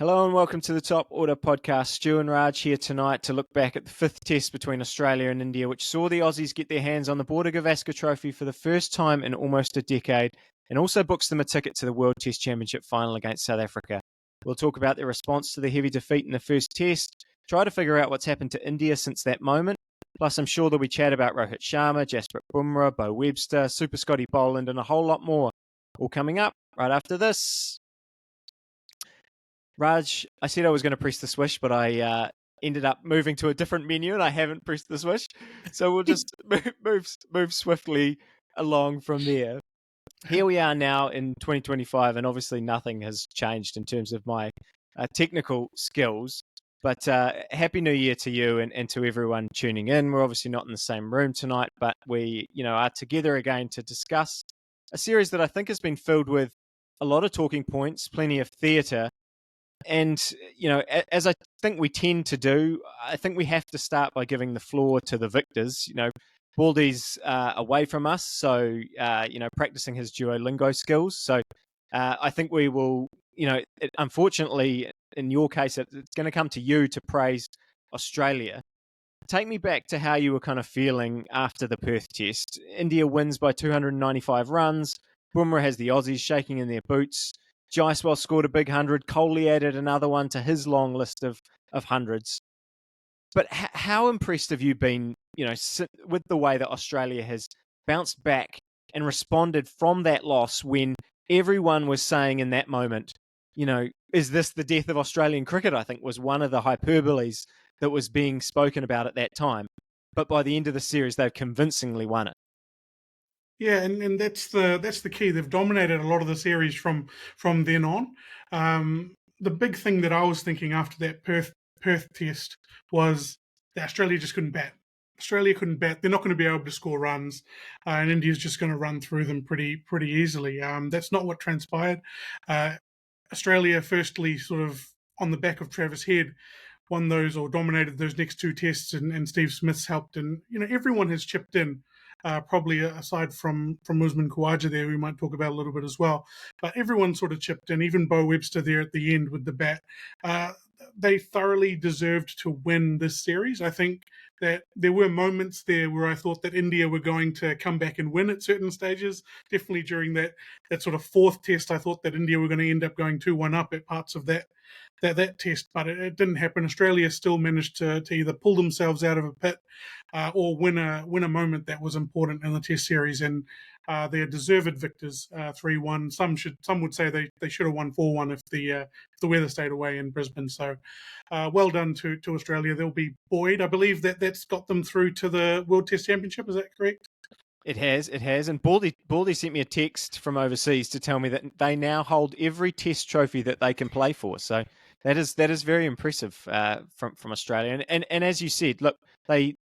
Hello and welcome to the Top Order podcast. Stu and Raj here tonight to look back at the fifth test between Australia and India, which saw the Aussies get their hands on the Border-Gavaskar Trophy for the first time in almost a decade, and also books them a ticket to the World Test Championship final against South Africa. We'll talk about their response to the heavy defeat in the first test, try to figure out what's happened to India since that moment, plus I'm sure there'll be chat about Rohit Sharma, Jasprit Bumrah, Beau Webster, Super Scotty Boland, and a whole lot more. All coming up right after this. Raj, I said I was going to press the swish, but I ended up moving to a different menu and I haven't pressed the swish. So we'll just move swiftly along from there. Here we are now in 2025, and obviously nothing has changed in terms of my technical skills. But Happy New Year to you and to everyone tuning in. We're obviously not in the same room tonight, but we are together again to discuss a series that I think has been filled with a lot of talking points, plenty of theatre. And, as I think we tend to do, I think we have to start by giving the floor to the victors. Baldy's away from us, so, practicing his Duolingo skills. So I think we will, unfortunately, in your case, it's going to come to you to praise Australia. Take me back to how you were kind of feeling after the Perth test. India wins by 295 runs. Bumrah has the Aussies shaking in their boots. Jaiswal scored a big 100. Kohli added another one to his long list of hundreds. But how impressed have you been, with the way that Australia has bounced back and responded from that loss when everyone was saying in that moment, is this the death of Australian cricket? I think was one of the hyperboles that was being spoken about at that time. But by the end of the series, they've convincingly won it. Yeah, and that's the key. They've dominated a lot of the series from then on. The big thing that I was thinking after that Perth test was that Australia just couldn't bat. Australia couldn't bat. They're not going to be able to score runs, and India's just going to run through them pretty easily. That's not what transpired. Australia, firstly, sort of on the back of Travis Head, won those or dominated those next two tests, and Steve Smith's helped, and everyone has chipped in. Probably aside from Usman Khawaja there, we might talk about a little bit as well. But everyone sort of chipped in, even Beau Webster there at the end with the bat. They thoroughly deserved to win this series. I think that there were moments there where I thought that India were going to come back and win at certain stages. Definitely during that sort of fourth test, I thought that India were going to end up going 2-1 up at parts of that test, but it didn't happen. Australia still managed to either pull themselves out of a pit or win a moment that was important in the test series, and they're deserved victors, 3-1. Some would say they should have won 4-1 if the weather stayed away in Brisbane. So well done to Australia. They'll be buoyed. I believe that's got them through to the World Test Championship. Is that correct? It has. And Baldy sent me a text from overseas to tell me that they now hold every test trophy that they can play for. So that is very impressive from Australia. And as you said, look, they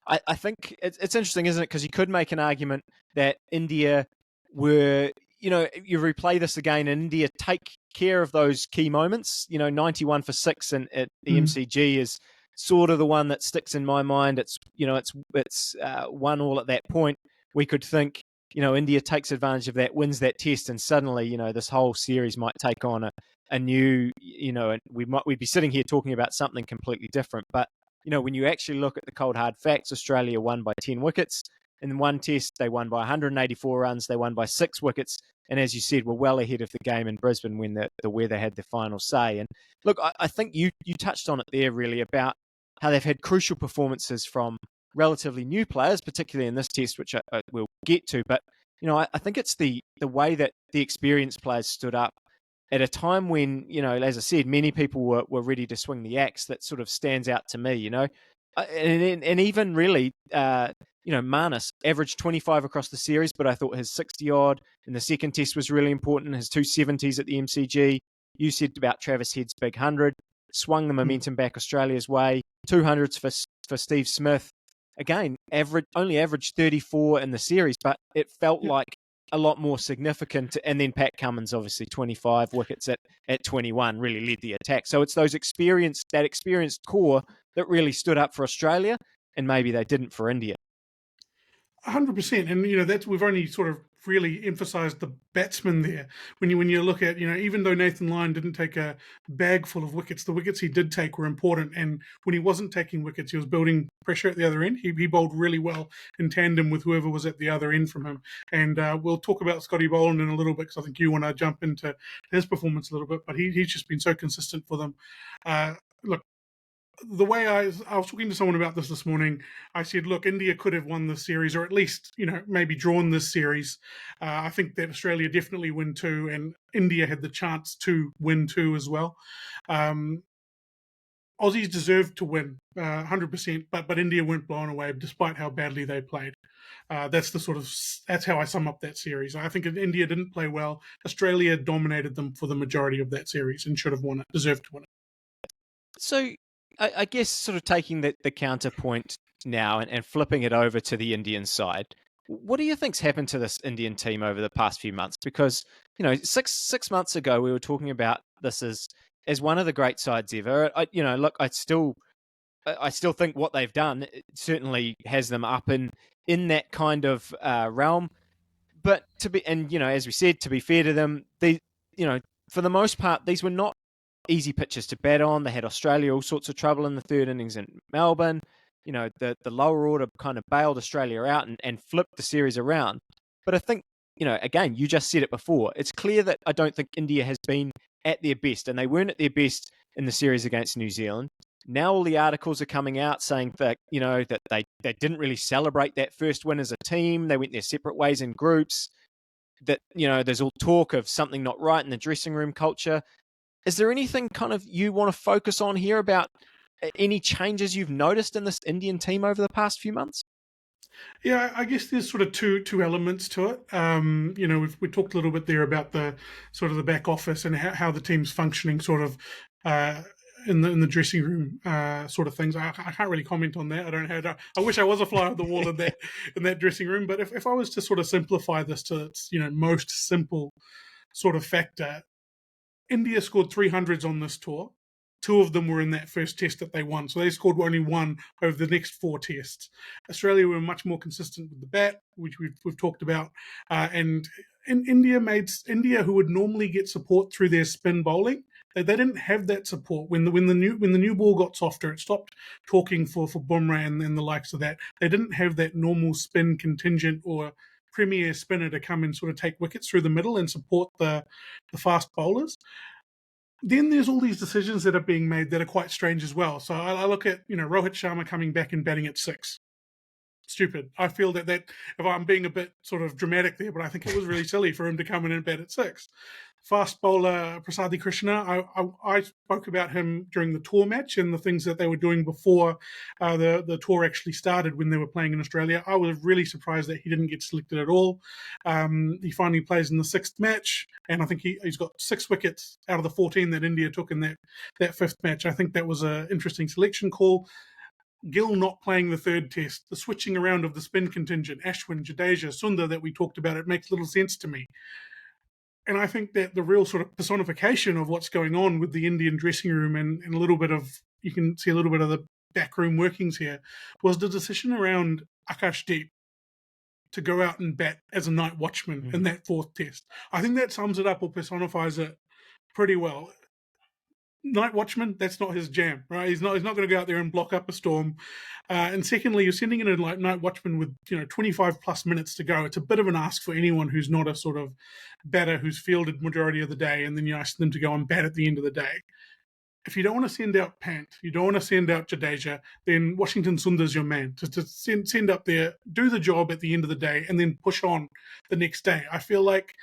I think it's interesting, isn't it? Because you could make an argument that India were, you replay this again, and India take care of those key moments. 91 for 6 and at the MCG is sort of the one that sticks in my mind. It's 1-1 at that point. We could think, India takes advantage of that, wins that test, and suddenly, this whole series might take on a new, and we'd be sitting here talking about something completely different. But when you actually look at the cold hard facts, Australia won by 10 wickets. In one test, they won by 184 runs. They won by 6 wickets. And as you said, we're well ahead of the game in Brisbane when the weather had the final say. And look, I think you touched on it there really about how they've had crucial performances from relatively new players, particularly in this test, which I will get to. But, I think it's the way that the experienced players stood up at a time when, as I said, many people were ready to swing the axe. That sort of stands out to me, and even really, Marnus averaged 25 across the series, but I thought his 60-odd in the second test was really important. His 270s at the MCG. You said about Travis Head's big 100, swung the momentum back Australia's way. 200s for Steve Smith. Again, only averaged 34 in the series, but it felt like a lot more significant. And then Pat Cummins, obviously 25 wickets at 21, really led the attack. So it's that experienced core that really stood up for Australia, and maybe they didn't for India. 100%, and that's we've only sort of really emphasised the batsman there. When you look at, even though Nathan Lyon didn't take a bag full of wickets, the wickets he did take were important. And when he wasn't taking wickets, he was building pressure at the other end. He bowled really well in tandem with whoever was at the other end from him. And we'll talk about Scotty Boland in a little bit, because I think you want to jump into his performance a little bit. But he's just been so consistent for them. Look, the way I was talking to someone about this morning, I said, look, India could have won this series, or at least, maybe drawn this series. I think that Australia definitely win two, and India had the chance to win two as well. Aussies deserved to win, 100%, but India weren't blown away despite how badly they played. That's how I sum up that series. I think India didn't play well. Australia dominated them for the majority of that series and should have won it, deserved to win it. So I guess sort of taking the counterpoint now and flipping it over to the Indian side, what do you think's happened to this Indian team over the past few months? Because, six months ago, we were talking about this as one of the great sides ever. I still think what they've done certainly has them up in that kind of realm. But as we said, to be fair to them, for the most part, these were not easy pitches to bat on. They had Australia all sorts of trouble in the third innings in Melbourne. The lower order kind of bailed Australia out and flipped the series around. But I think, again, you just said it before. It's clear that I don't think India has been at their best, and they weren't at their best in the series against New Zealand. Now all the articles are coming out saying that, that they didn't really celebrate that first win as a team. They went their separate ways in groups. That, there's all talk of something not right in the dressing room culture. Is there anything kind of you want to focus on here about any changes you've noticed in this Indian team over the past few months? Yeah, I guess there's sort of two elements to it. We talked a little bit there about the sort of the back office and how the team's functioning, sort of in the dressing room, sort of things. I can't really comment on that. I don't have. I wish I was a fly on the wall in that dressing room. But if I was to sort of simplify this to its most simple sort of factor, India scored 300s on this tour. Two of them were in that first test that they won. So they scored only one over the next four tests. Australia were much more consistent with the bat, which we've talked about. And in India, who would normally get support through their spin bowling, they didn't have that support. When the new ball got softer, it stopped talking for Bumrah and the likes of that. They didn't have that normal spin contingent or premier spinner to come and sort of take wickets through the middle and support the fast bowlers. Then there's all these decisions that are being made that are quite strange as well. So I look at, Rohit Sharma coming back and batting at 6. Stupid. I feel that if I'm being a bit sort of dramatic there, but I think it was really silly for him to come in and bat at 6. Fast bowler Prasadi Krishna, I spoke about him during the tour match and the things that they were doing before the tour actually started when they were playing in Australia. I was really surprised that he didn't get selected at all. He finally plays in the 6th match, and I think he's got 6 wickets out of the 14 that India took in that 5th match. I think that was an interesting selection call. Gill not playing the 3rd test, the switching around of the spin contingent, Ashwin, Jadeja, Sundar that we talked about, it makes little sense to me. And I think that the real sort of personification of what's going on with the Indian dressing room and a little bit of, you can see a little bit of the backroom workings here, was the decision around Akashdeep to go out and bat as a night watchman in that 4th test. I think that sums it up or personifies it pretty well. Night watchman, that's not his jam, right? He's not going to go out there and block up a storm. And secondly, you're sending in a night watchman with 25 plus minutes to go. It's a bit of an ask for anyone who's not a sort of batter who's fielded majority of the day, and then you ask them to go and bat at the end of the day. If you don't want to send out Pant, you don't want to send out Jadeja, then Washington Sundar's your man. To send up there, do the job at the end of the day, and then push on the next day. I feel like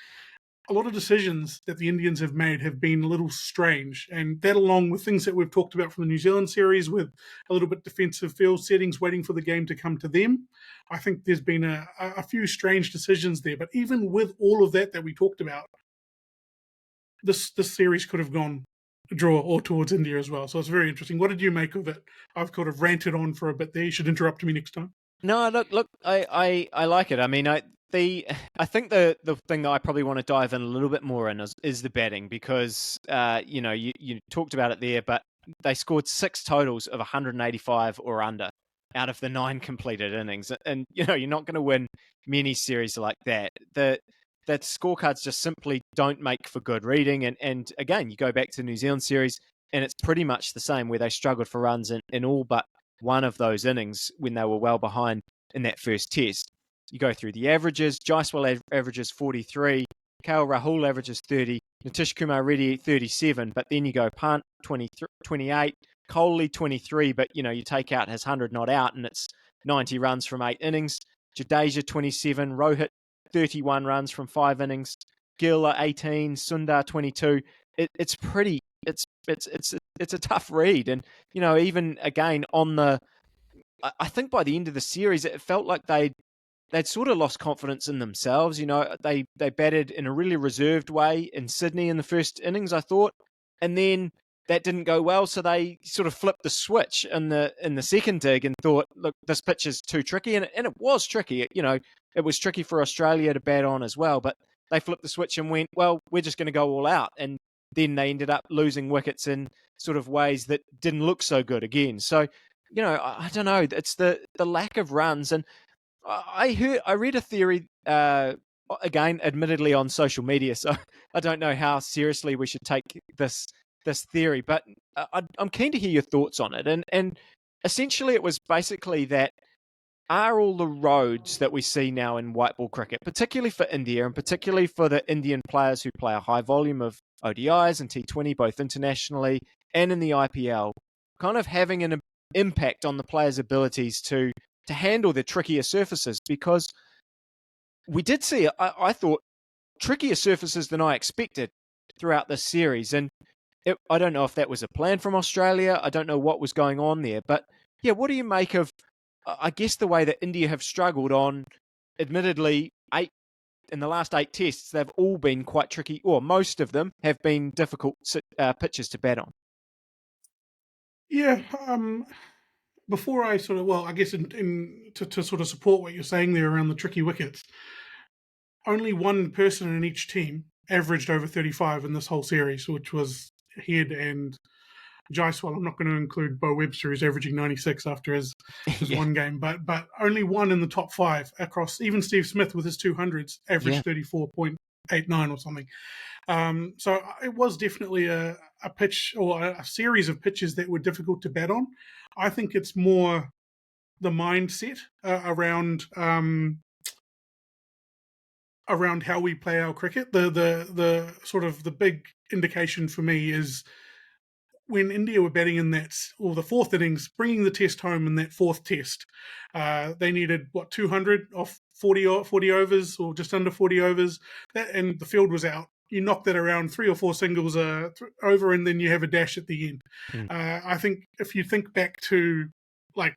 a lot of decisions that the Indians have made have been a little strange, and that along with things that we've talked about from the New Zealand series with a little bit defensive field settings, waiting for the game to come to them. I think there's been a few strange decisions there, but even with all of that we talked about, this series could have gone a draw or towards India as well. So it's very interesting. What did you make of it? I've kind of ranted on for a bit there. You should interrupt me next time. No, look, I like it. I mean, I think the thing that I probably want to dive in a little bit more in is the batting, because you talked about it there, but they scored 6 totals of 185 or under out of the 9 completed innings, and you're not going to win many series like that. that scorecards just simply don't make for good reading. And again, you go back to the New Zealand series, and it's pretty much the same, where they struggled for runs in all but one of those innings when they were well behind in that first test. You go through the averages. Jaiswal averages 43. KL Rahul averages 30. Nitish Kumar Reddy 37. But then you go Pant 28. Kohli 23. But, you take out his 100 not out, and it's 90 runs from 8 innings. Jadeja 27. Rohit 31 runs from 5 innings. Gill 18. Sundar 22. It's pretty. It's a tough read. And, even again I think by the end of the series, it felt like they'd sort of lost confidence in themselves. They batted in a really reserved way in Sydney in the first innings, I thought, and then that didn't go well. So they sort of flipped the switch in the second dig and thought, look, this pitch is too tricky, and it was tricky. It was tricky for Australia to bat on as well, but they flipped the switch and went, well, we're just going to go all out, and then they ended up losing wickets in sort of ways that didn't look so good again. So, I don't know. It's the lack of runs. And I read a theory, again, admittedly on social media, so I don't know how seriously we should take this theory, but I'm keen to hear your thoughts on it. And essentially it was basically that, are all the roads that we see now in white ball cricket, particularly for India and particularly for the Indian players who play a high volume of ODIs and T20, both internationally and in the IPL, kind of having an impact on the players' abilities to handle the trickier surfaces? Because we did see, I thought, trickier surfaces than I expected throughout this series. And I don't know if that was a plan from Australia. I don't know what was going on there. But yeah, what do you make of, I guess, the way that India have struggled on, admittedly, in the last 8 tests, they've all been quite tricky, or most of them have been difficult pitches to bat on? Yeah. Before I sort of, I guess to sort of support what you're saying there around the tricky wickets, only one person in each team averaged over 35 in this whole series, which was Head and Jaiswal. I'm not going to include Beau Webster, who's averaging 96 after his Yeah. one game, but only one in the top 5 across. Even Steve Smith with his 200s averaged 34.89 or something. So it was definitely a pitch, or a series of pitches that were difficult to bat on. I think it's more the mindset around how we play our cricket. The sort of the big indication for me is when India were batting in that, or the 4th innings, bringing the test home in that 4th test. They needed 200 off 40 overs, or just under 40 overs, and the field was out. You knock that around 3 or 4 singles over, and then you have a dash at the end. I think if you think back to like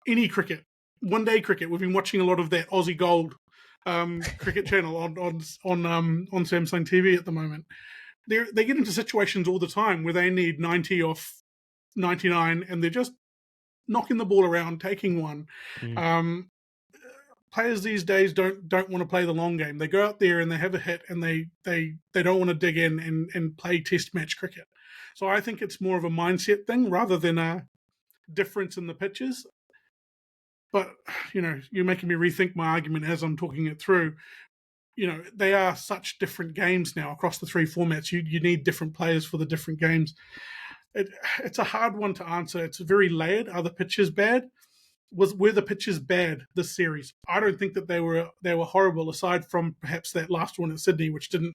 any cricket, one-day cricket, we've been watching a lot of that Aussie Gold cricket channel on Samsung TV at the moment. They get into situations all the time where they need 90 off 99, and they're just knocking the ball around, taking one. Players these days don't want to play the long game. They go out there and they have a hit, and they don't want to dig in and play test match cricket. So I think it's more of a mindset thing rather than a difference in the pitches. But, you're making me rethink my argument as I'm talking it through. They are such different games now across the 3 formats. You need different players for the different games. It's a hard one to answer. It's very layered. Are the pitches bad? Were the pitches bad this series? I don't think that they were horrible, aside from perhaps that last one at Sydney, which didn't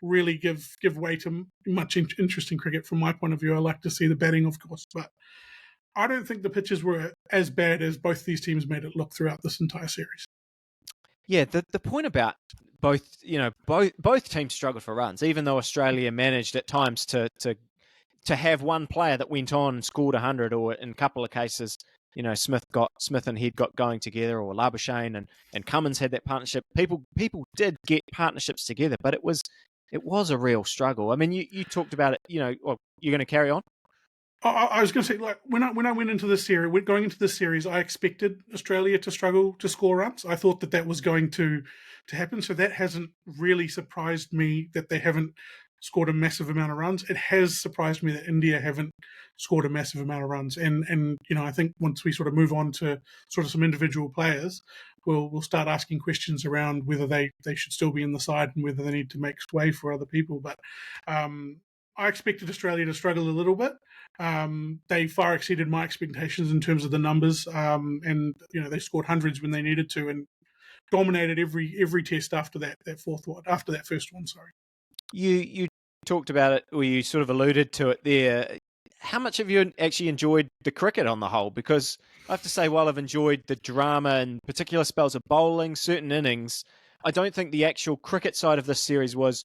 really give way to much interesting cricket from my point of view. I like to see the batting, of course, but I don't think the pitches were as bad as both these teams made it look throughout this entire series. Yeah, the point about both teams struggled for runs, even though Australia managed at times to have one player that went on and scored 100, or in a couple of cases, Smith and Head got going together, or Labuschagne and Cummins had that partnership. People did get partnerships together, but it was a real struggle. I mean, you talked about it. You're going to carry on. I was going to say, like, when I went into this series, going into this series, I expected Australia to struggle to score runs. I thought that was going to happen. So that hasn't really surprised me that they haven't scored a massive amount of runs. It has surprised me that India haven't scored a massive amount of runs. And I think once we sort of move on to sort of some individual players, we'll start asking questions around whether they should still be in the side and whether they need to make way for other people. But I expected Australia to struggle a little bit. They far exceeded my expectations in terms of the numbers, and they scored hundreds when they needed to, and dominated every test after that first one. Sorry. You talked about it, or you sort of alluded to it there. How much have you actually enjoyed the cricket on the whole? Because I have to say, while I've enjoyed the drama and particular spells of bowling, certain innings, I don't think the actual cricket side of this series was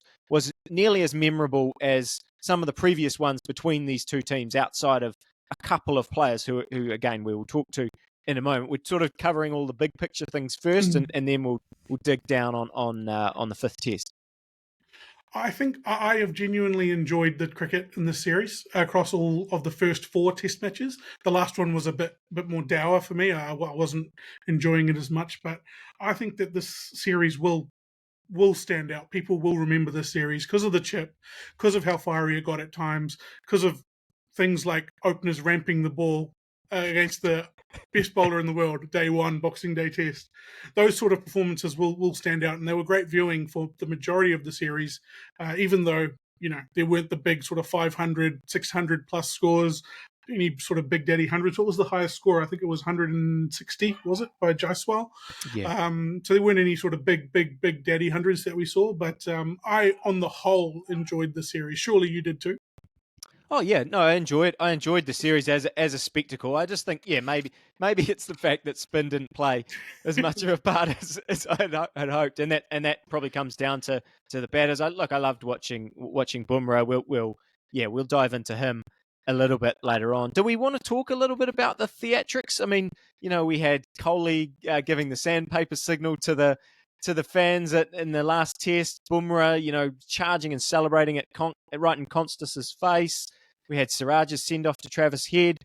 nearly as memorable as some of the previous ones between these two teams, outside of a couple of players who again, we will talk to in a moment. We're sort of covering all the big picture things first, and then we'll dig down on the fifth test. I think I have genuinely enjoyed the cricket in this series across all of the first four test matches. The last one was a bit more dour for me. I wasn't enjoying it as much, but I think that this series will stand out. People will remember this series because of the chip, because of how fiery it got at times, because of things like openers ramping the ball against the best bowler in the world, day one, Boxing Day test. Those sort of performances will stand out, and they were great viewing for the majority of the series, even though, there weren't the big sort of 500, 600 plus scores, any sort of big daddy hundreds. What was the highest score? I think it was 160, was it, by Jaiswal? Yeah. So there weren't any sort of big daddy hundreds that we saw, but I, on the whole, enjoyed the series. Surely you did too. Oh yeah, no, I enjoyed the series as a spectacle. I just think, maybe it's the fact that spin didn't play as much of a part as I'd hoped, and that probably comes down to the batters. I loved watching Bumrah. We'll dive into him a little bit later on. Do we want to talk a little bit about the theatrics? I mean, we had Kohli giving the sandpaper signal to the fans in the last test. Bumrah, charging and celebrating it right in Konstas' face. We had Siraj's send off to Travis Head.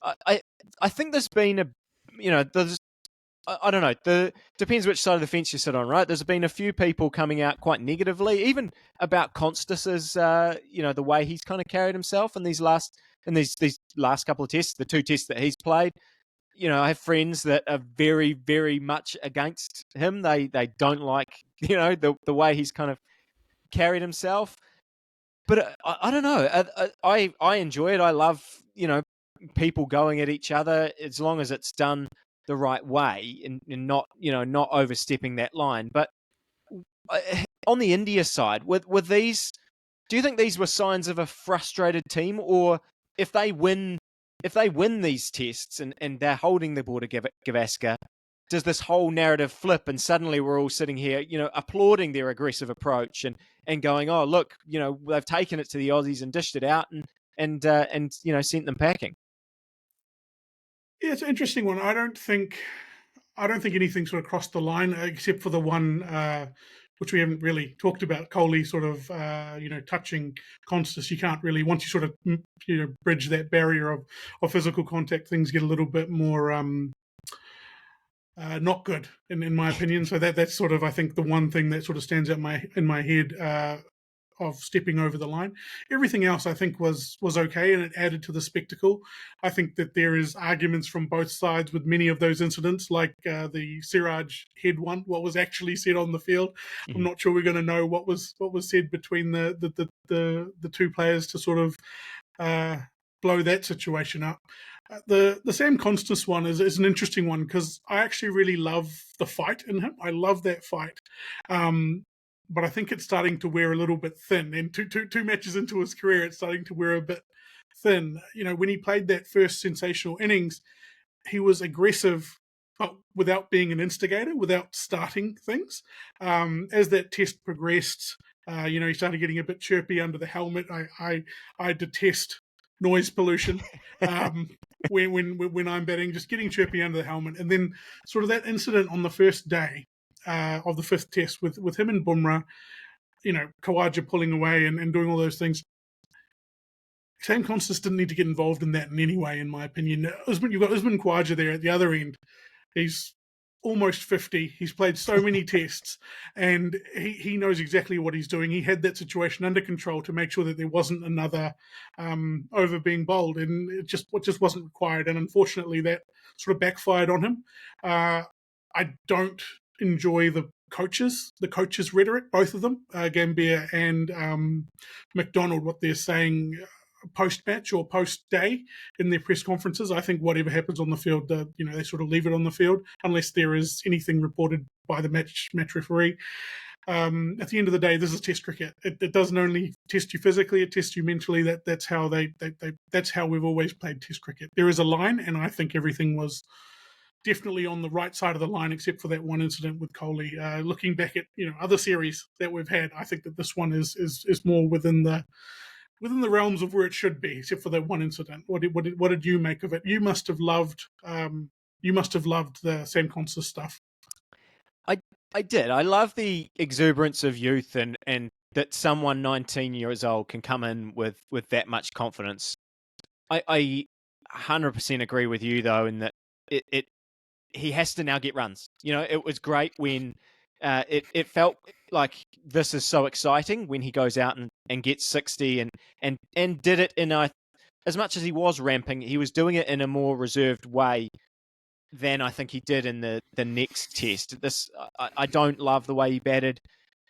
I think there's been I don't know. Depends which side of the fence you sit on, right? There's been a few people coming out quite negatively, even about Konstas's, the way he's kind of carried himself in these last couple of tests, the two tests that he's played. I have friends that are very, very much against him. They don't like, the way he's kind of carried himself. But I don't know. I enjoy it. I love, people going at each other as long as it's done the right way and not, not overstepping that line. But on the India side, with these, do you think these were signs of a frustrated team, or if they win these tests and they're holding the Border-Gavaskar, does this whole narrative flip and suddenly we're all sitting here, applauding their aggressive approach and going, oh, look, they've taken it to the Aussies and dished it out and sent them packing? Yeah, it's an interesting one. I don't think anything sort of crossed the line except for the one which we haven't really talked about. Kohli sort of touching Konstas. You can't really, once you sort of bridge that barrier of physical contact, things get a little bit more not good in my opinion. So that's sort of, I think, the one thing that sort of stands out in my head of stepping over the line. Everything else I think was okay, and it added to the spectacle. I think that there is arguments from both sides with many of those incidents, like the Siraj head one, what was actually said on the field. Mm-hmm. I'm not sure we're going to know what was said between the two players to sort of blow that situation up. The Sam Konstas one is an interesting one because I actually really love the fight in him. I love that fight. But I think it's starting to wear a little bit thin. And two matches into his career, it's starting to wear a bit thin. When he played that first sensational innings, he was aggressive, but without being an instigator, without starting things. As that test progressed, he started getting a bit chirpy under the helmet. I detest noise pollution when I'm batting, just getting chirpy under the helmet. And then sort of that incident on the first day of the fifth test with him and Bumrah, Khawaja pulling away and doing all those things. Sam Konstas didn't need to get involved in that in any way, in my opinion. You've got Usman Khawaja there at the other end. He's almost 50. He's played so many tests, and he knows exactly what he's doing. He had that situation under control to make sure that there wasn't another over being bowled, and it just wasn't required. And unfortunately, that sort of backfired on him. I don't enjoy the coaches rhetoric, both of them, Gambier and McDonald, what they're saying post match or post day in their press conferences. I think whatever happens on the field, they sort of leave it on the field unless there is anything reported by the match referee. At the end of the day, this is Test cricket. It doesn't only test you physically; it tests you mentally. That's how that's how we've always played Test cricket. There is a line, and I think everything was definitely on the right side of the line, except for that one incident with Kohli. Looking back at other series that we've had, I think that this one is more within the realms of where it should be, except for that one incident. What did you make of it? You must have loved the Sam Konstas stuff. I did. I love the exuberance of youth and that someone 19 years old can come in with that much confidence. I 100% agree with you though, in that he has to now get runs. It was great when it felt like this is so exciting when he goes out and gets 60 and did it in as much as he was ramping, he was doing it in a more reserved way than I think he did in the next test. I don't love the way he batted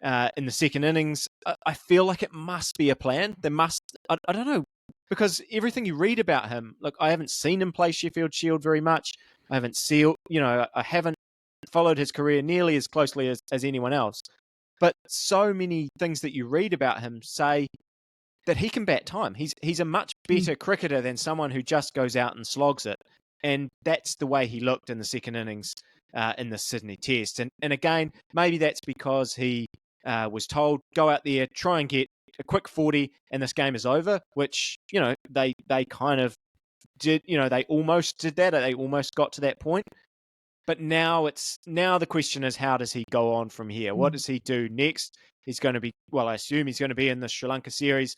in the second innings. I feel like it must be a plan. I don't know, because everything you read about him, look, I haven't seen him play Sheffield Shield very much. I haven't followed his career nearly as closely as anyone else. But so many things that you read about him say that he can bat time. He's a much better cricketer than someone who just goes out and slogs it. And that's the way he looked in the second innings in the Sydney Test. And again, maybe that's because he was told, go out there, try and get a quick 40, and this game is over, which, they kind of did, they almost did that. They almost got to that point. But now the question is, how does he go on from here? What does he do next? He's going to be, I assume he's going to be in the Sri Lanka series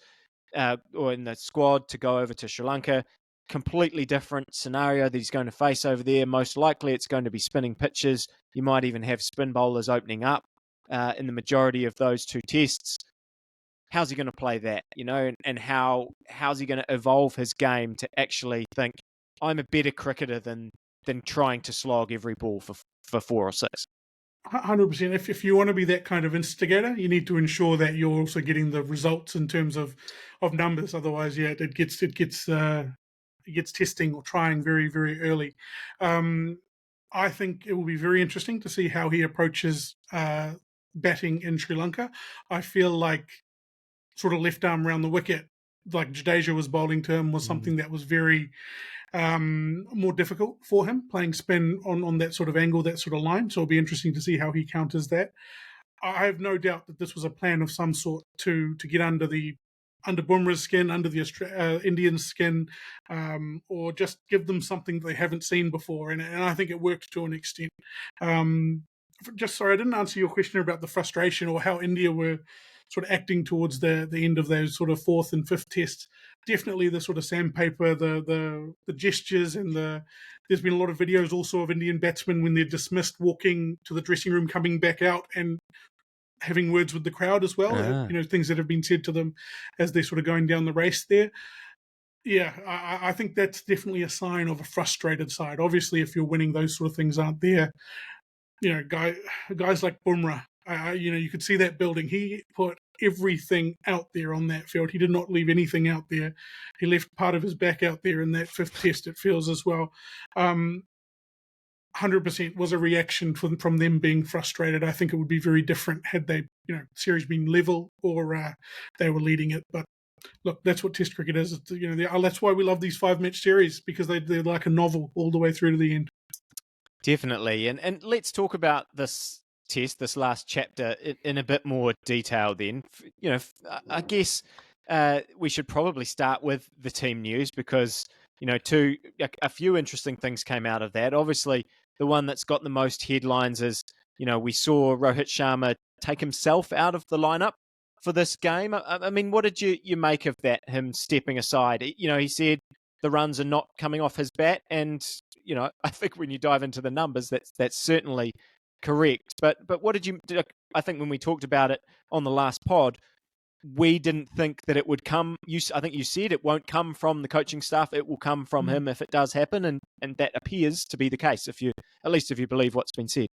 or in the squad to go over to Sri Lanka. Completely different scenario that he's going to face over there. Most likely it's going to be spinning pitches. You might even have spin bowlers opening up in the majority of those two tests. How's he going to play that, and how's he going to evolve his game to actually think, I'm a better cricketer than trying to slog every ball for 4 or 6. 100%. If you want to be that kind of instigator, you need to ensure that you're also getting the results in terms of numbers. Otherwise, it gets testing or trying very, very early. I think it will be very interesting to see how he approaches batting in Sri Lanka. I feel like sort of left arm around the wicket, like Jadeja was bowling to him, was something that was very more difficult for him, playing spin on that sort of angle, that sort of line. So it'll be interesting to see how he counters that. I have no doubt that this was a plan of some sort to get under Bumrah's skin, under the Indian skin, or just give them something they haven't seen before. And I think it worked to an extent. Sorry, I didn't answer your question about the frustration or how India were sort of acting towards the end of those sort of fourth and fifth tests. Definitely the sort of sandpaper, the gestures, and there's been a lot of videos also of Indian batsmen when they're dismissed walking to the dressing room, coming back out and having words with the crowd as well. Things that have been said to them as they're sort of going down the race there. Yeah, I think that's definitely a sign of a frustrated side. Obviously, if you're winning, those sort of things aren't there. Guys like Bumrah, you could see that building. He put everything out there on that field. He did not leave anything out there. He left part of his back out there in that fifth test, it feels, as well. 100% was a reaction from them being frustrated. I think it would be very different had they, series been level or they were leading it. But look, that's what Test cricket is. That's why we love these 5-match series, because they're like a novel all the way through to the end. Definitely. And let's talk about this test, this last chapter, in a bit more detail then. I guess we should probably start with the team news because, a few interesting things came out of that. Obviously, the one that's got the most headlines is, we saw Rohit Sharma take himself out of the lineup for this game. I mean, what did you make of that, him stepping aside? He said the runs are not coming off his bat, and I think when you dive into the numbers, that's certainly correct. But what did you? I think when we talked about it on the last pod, we didn't think that it would come. I think you said it won't come from the coaching staff; it will come from him if it does happen, and that appears to be the case. If you believe what's been said.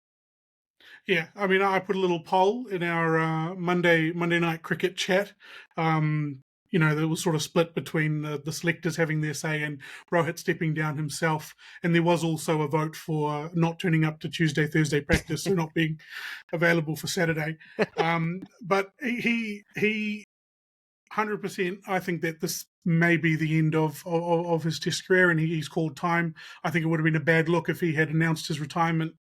Yeah, I mean, I put a little poll in our Monday night cricket chat. Um, that was sort of split between the selectors having their say and Rohit stepping down himself. And there was also a vote for not turning up to Tuesday, Thursday practice, so not being available for Saturday. But he 100%. I think that this may be the end of his Test career, and he's called time. I think it would have been a bad look if he had announced his retirement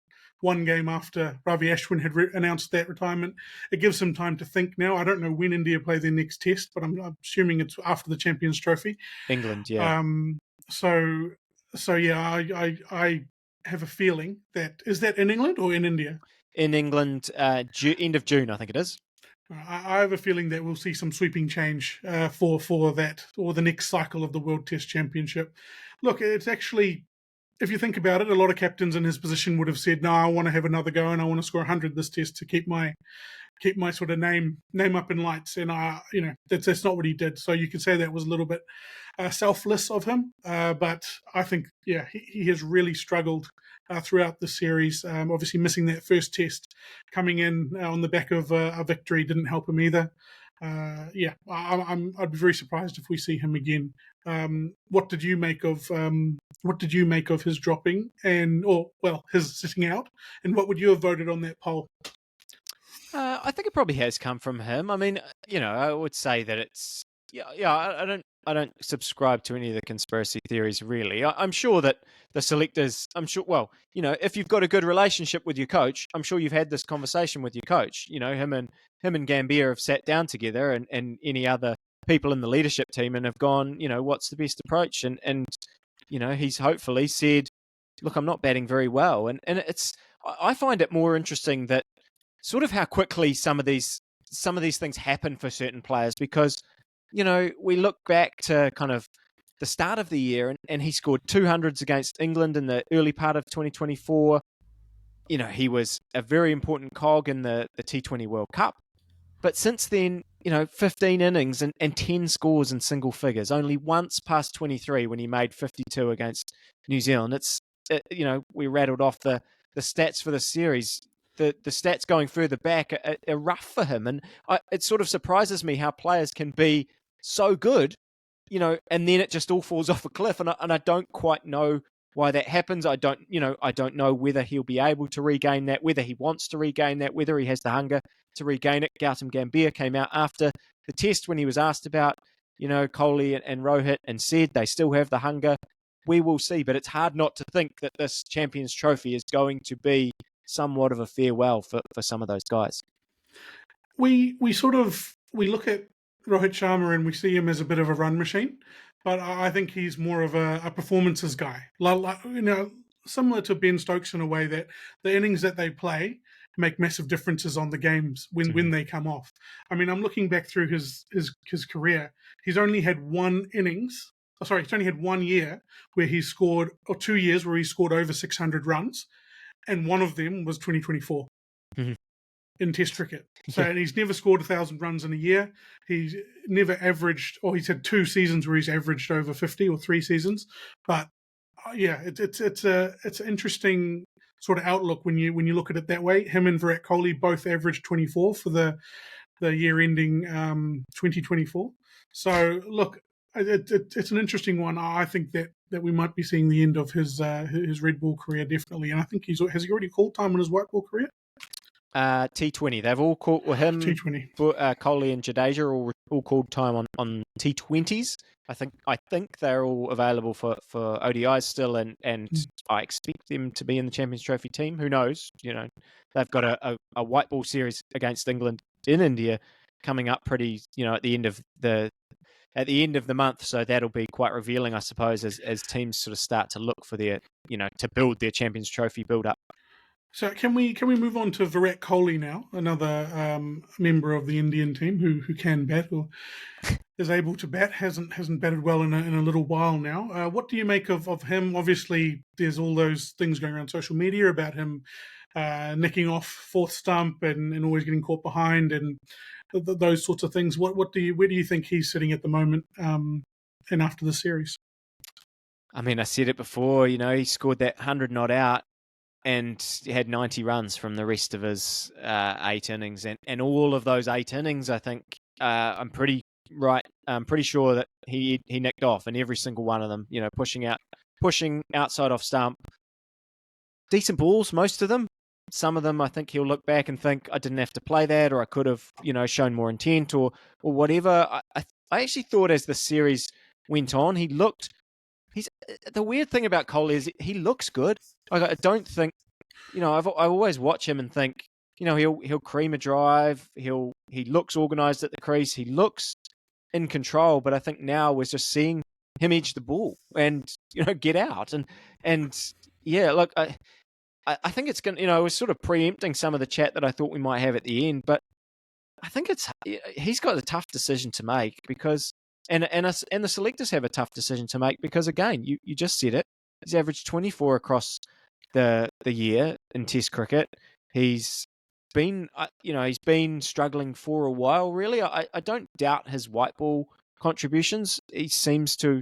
one game after Ravi Ashwin had announced that retirement. It gives him time to think now. I don't know when India play their next Test, but I'm assuming it's after the Champions Trophy. England, yeah. Um, so so yeah, I have a feeling that is that in England or in India. In England, end of June, I think it is. I have a feeling that we'll see some sweeping change for that or the next cycle of the World Test Championship. Look, it's actually, if you think about it, a lot of captains in his position would have said, "No, I want to have another go and I want to score 100 this Test to keep my sort of name up in lights." And that's not what he did. So you could say that was a little bit selfless of him. But I think, yeah, he has really struggled throughout the series. Obviously, missing that first Test, coming in on the back of a victory didn't help him either. I'd be very surprised if we see him again. What did you make of his dropping his sitting out? And what would you have voted on that poll? I think it probably has come from him. I mean, I would say that it's I don't subscribe to any of the conspiracy theories really. I'm sure that the selectors, well, if you've got a good relationship with your coach, I'm sure you've had this conversation with your coach. Him and Gambier have sat down together, and any other people in the leadership team, and have gone, what's the best approach? And he's hopefully said, look, I'm not batting very well, and I find it more interesting that sort of how quickly some of these things happen for certain players, because we look back to kind of the start of the year, and he scored 200s against England in the early part of 2024. He was a very important cog in the T20 World Cup. But since then, 15 innings and 10 scores in single figures, only once past 23 when he made 52 against New Zealand. We rattled off the stats for the series. The stats going further back are rough for him. And it sort of surprises me how players can be so good, and then it just all falls off a cliff. And I don't quite know why that happens. I don't know whether he'll be able to regain that, whether he wants to regain that, whether he has the hunger to regain it. Gautam Gambhir came out after the Test when he was asked about, Kohli and Rohit, and said they still have the hunger. We will see, but it's hard not to think that this Champions Trophy is going to be somewhat of a farewell for some of those guys. We look at Rohit Sharma and we see him as a bit of a run machine, but I think he's more of a performances guy. Similar to Ben Stokes in a way that the innings that they play make massive differences on the games when they come off. I mean, I'm looking back through his career. He's only had one innings. He's only had 1 year where he scored, or 2 years where he scored over 600 runs, and one of them was 2024. Mm-hmm. In Test cricket. And he's never scored 1,000 runs in a year. He's never averaged, or he's had 2 seasons where he's averaged over 50, or 3 seasons. But it's an interesting sort of outlook when you look at it that way. Him and Virat Kohli both averaged 24 for the year ending 2024. So look, it's an interesting one. I think that we might be seeing the end of his red ball career, definitely. And I think has he already called time on his white ball career? T20. They've all called him. T20. Kohli and Jadeja are all called time on T20s. I think they're all available for ODIs still, and I expect them to be in the Champions Trophy team. Who knows? They've got a white ball series against England in India coming up pretty, at the end of the month. So that'll be quite revealing, I suppose, as teams sort of start to look for their, to build their Champions Trophy build up. So can we move on to Virat Kohli now, another member of the Indian team who can bat or is able to bat, hasn't batted well in a little while now. What do you make of him? Obviously, there's all those things going around social media about him nicking off fourth stump and always getting caught behind and those sorts of things. Where do you think he's sitting at the moment and after the series? I mean, I said it before. He scored that 100 not out. and had 90 runs from the rest of his 8 innings. And all of those 8 innings, I think, I'm pretty sure that he nicked off in every single one of them, pushing outside off stump. Decent balls, most of them. Some of them, I think he'll look back and think, I didn't have to play that, or I could have, shown more intent or whatever. I actually thought as the series went on, the weird thing about Kohli is he looks good. I don't think, I always watch him and think, he'll cream a drive. He looks organised at the crease. He looks in control. But I think now we're just seeing him edge the ball and get out. And yeah, look, I think it's going. I was sort of preempting some of the chat that I thought we might have at the end, but I think he's got a tough decision to make because. And the selectors have a tough decision to make because, again, you just said it. He's averaged 24 across the year in Test cricket. He's been struggling for a while. Really, I don't doubt his white ball contributions. He seems to,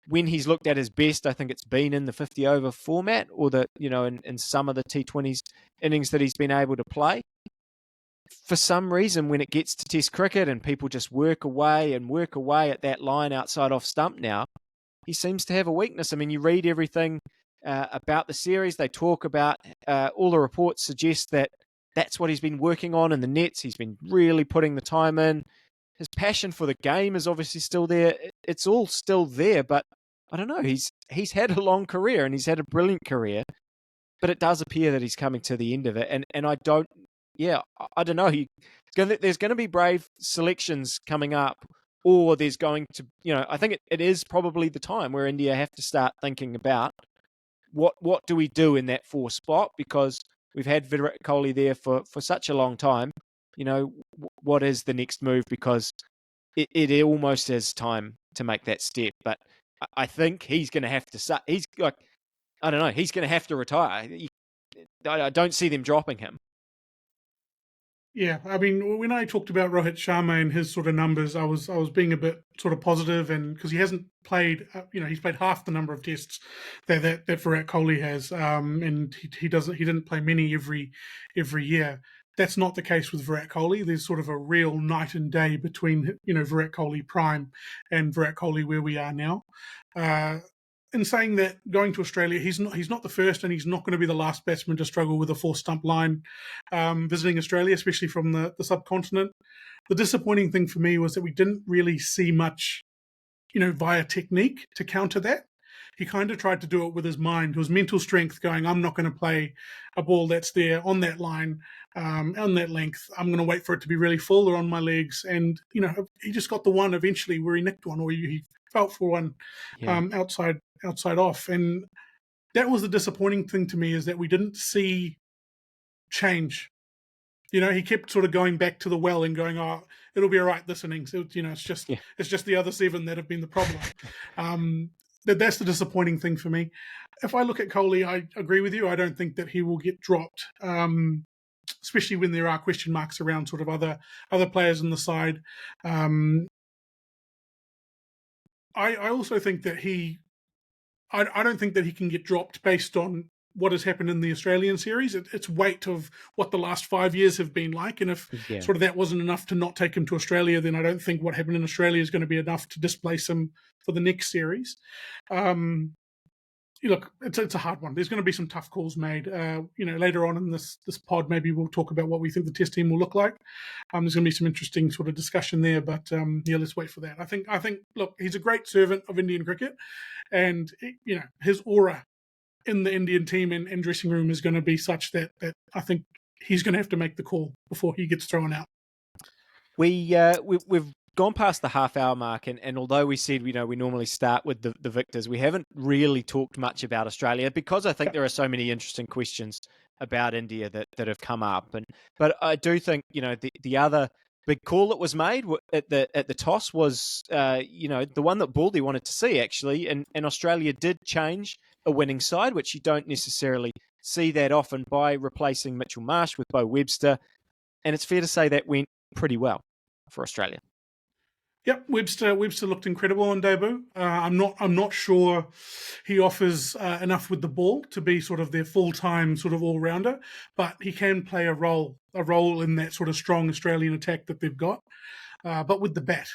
when he's looked at his best, I think it's been in the 50 over format or in some of the T20s innings that he's been able to play. For some reason, when it gets to Test cricket and people just work away at that line outside off stump now, he seems to have a weakness. I mean, you read everything about the series. They talk about, all the reports suggest that that's what he's been working on in the nets. He's been really putting the time in. His passion for the game is obviously still there. It's all still there, but I don't know. He's had a long career and he's had a brilliant career, but it does appear that he's coming to the end of it. And I don't know. There's going to be brave selections coming up, or there's going to, I think it is probably the time where India have to start thinking about what do we do in that 4 spot, because we've had Virat Kohli there for such a long time. What is the next move? Because it almost is time to make that step. But I think he's going to have to. He's like, I don't know. He's going to have to retire. I don't see them dropping him. Yeah, I mean, when I talked about Rohit Sharma and his sort of numbers, I was being a bit sort of positive, and because he hasn't played, he's played half the number of tests that Virat Kohli has, and he didn't play many every year. That's not the case with Virat Kohli. There's sort of a real night and day between Virat Kohli prime and Virat Kohli where we are now. In saying that, going to Australia, he's not the first, and he's not going to be the last batsman to struggle with a 4-stump line visiting Australia, especially from the subcontinent. The disappointing thing for me was that we didn't really see much, via technique to counter that. He kind of tried to do it with his mind, his mental strength, going, I'm not going to play a ball that's there on that line, on that length. I'm going to wait for it to be really full or on my legs. And, he just got the one eventually where he nicked one, or he felt for one outside off. And that was the disappointing thing to me, is that we didn't see change. He kept sort of going back to the well and going, oh, it'll be all right this innings. It's just the other 7 that have been the problem. That's the disappointing thing for me. If I look at Kohli, I agree with you. I don't think that he will get dropped, especially when there are question marks around sort of other players on the side. I also think that I don't think that he can get dropped based on what has happened in the Australian series. It's weight of what the last 5 years have been like. And if sort of that wasn't enough to not take him to Australia, then I don't think what happened in Australia is going to be enough to displace him for the next series. Look, it's a hard one. There's going to be some tough calls made. Later on in this pod, maybe we'll talk about what we think the Test team will look like. There's going to be some interesting sort of discussion there, but let's wait for that. I think. Look, he's a great servant of Indian cricket, and his aura in the Indian team and dressing room is going to be such that I think he's going to have to make the call before he gets thrown out. We've gone past the half-hour mark, and although we said we normally start with the victors, we haven't really talked much about Australia, because I think there are so many interesting questions about India that have come up. But I do think the other big call that was made at the toss was the one that Baldy wanted to see, actually, and Australia did change a winning side, which you don't necessarily see that often, by replacing Mitchell Marsh with Beau Webster, and it's fair to say that went pretty well for Australia. Yep, Webster looked incredible on debut. I'm not sure he offers enough with the ball to be sort of their full time sort of all rounder, but he can play a role in that sort of strong Australian attack that they've got. But with the bat,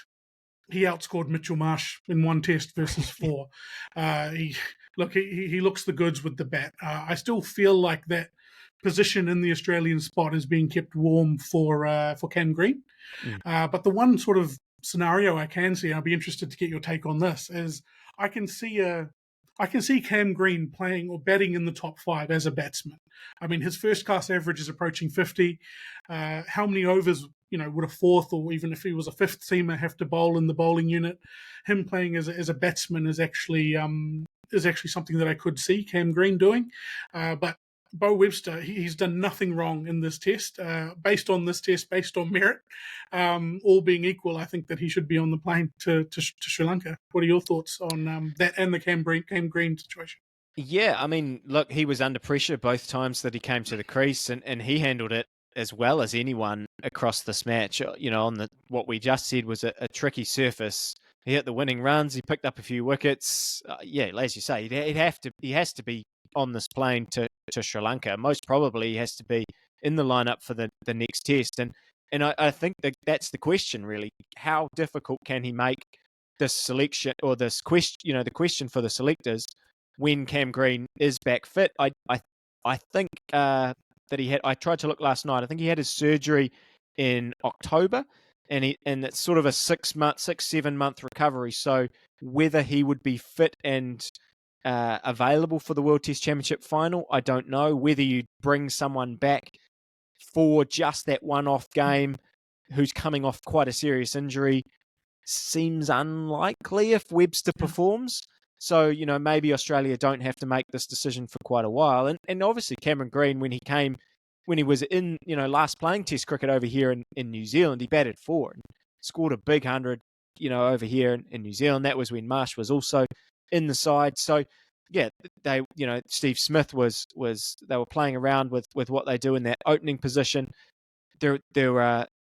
he outscored Mitchell Marsh in one test versus four. He looks the goods with the bat. I still feel like that position in the Australian spot is being kept warm for Cam Green. Mm. But the one sort of scenario I can see, I'll be interested to get your take on this, is I can see Cam Green playing or batting in the top five as a batsman. I mean, his first class average is approaching 50. How many overs, would a fourth or even if he was a fifth seamer have to bowl in the bowling unit? Him playing as a batsman is actually something that I could see Cam Green doing. But Beau Webster, he's done nothing wrong in this test. Based on merit, all being equal, I think that he should be on the plane to Sri Lanka. What are your thoughts on that and the Cam Green situation? Yeah, I mean, look, he was under pressure both times that he came to the crease, and he handled it as well as anyone across this match. On what we just said was a tricky surface. He hit the winning runs. He picked up a few wickets. As you say, he has to be on this plane to Sri Lanka. Most probably, he has to be in the lineup for the next test. And I think that's the question, really. How difficult can he make this selection or this question? The question for the selectors when Cam Green is back fit. I think that he had. I tried to look last night. I think he had his surgery in October, and it's sort of a 7 month recovery. So whether he would be fit and available for the World Test Championship final, I don't know. Whether you bring someone back for just that one-off game who's coming off quite a serious injury seems unlikely if Webster performs. So, maybe Australia don't have to make this decision for quite a while. And obviously Cameron Green, when he was in, last playing test cricket over here in New Zealand, he batted 4 and scored a big 100, over here in New Zealand. That was when Marsh was also in the side. So, yeah, they, Steve Smith they were playing around with what they do in that opening position. There